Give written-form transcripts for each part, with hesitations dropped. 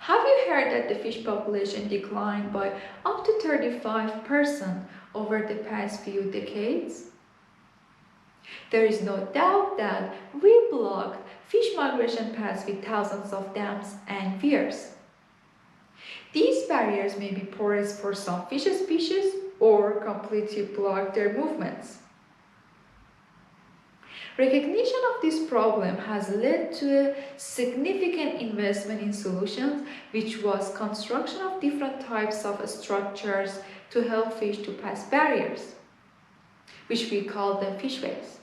Have you heard that the fish population declined by up to 35% over the past few decades? There is no doubt that we blocked fish migration paths with thousands of dams and weirs. These barriers may be porous for some fish species or completely block their movements. Recognition of this problem has led to a significant investment in solutions, which was construction of different types of structures to help fish to pass barriers, which we call them fishways.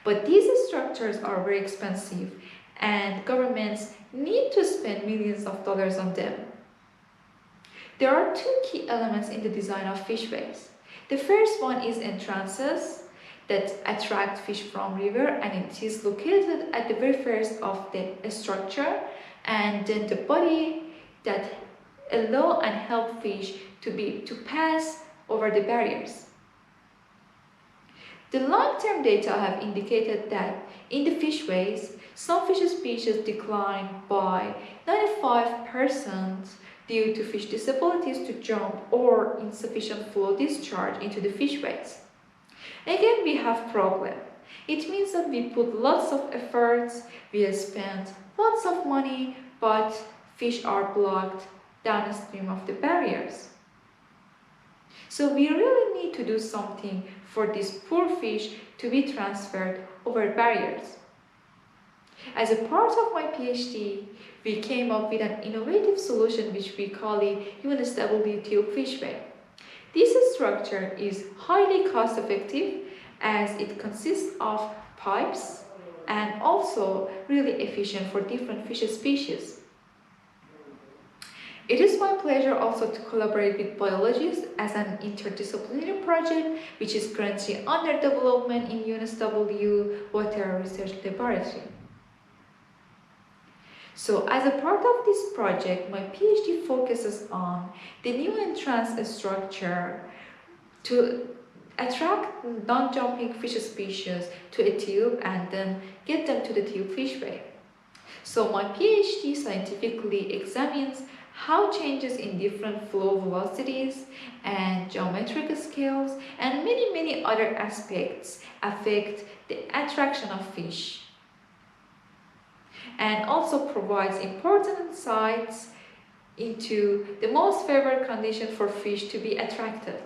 But these structures are very expensive and governments need to spend millions of dollars on them. There are two key elements in the design of fishways. The first one is entrances that attract fish from river, and it is located at the very first of the structure, and then the body that allow and help fish to pass over the barriers. The long-term data have indicated that in the fishways, some fish species declined by 95% due to fish disabilities to jump or insufficient flow discharge into the fishways. Again, we have problem. It means that we put lots of efforts, we have spent lots of money, but fish are blocked downstream of the barriers. So we really need to do something for these poor fish to be transferred over barriers. As a part of my PhD, we came up with an innovative solution which we call it UNSW tube fishway. This structure is highly cost-effective as it consists of pipes and also really efficient for different fish species. It is my pleasure also to collaborate with biologists as an interdisciplinary project which is currently under development in UNSW Water Research Laboratory. So as a part of this project, my PhD focuses on the new entrance structure to attract non-jumping fish species to a tube and then get them to the tube fishway. So my PhD scientifically examines how changes in different flow velocities and geometric scales and many other aspects affect the attraction of fish, and also provides important insights into the most favored condition for fish to be attracted.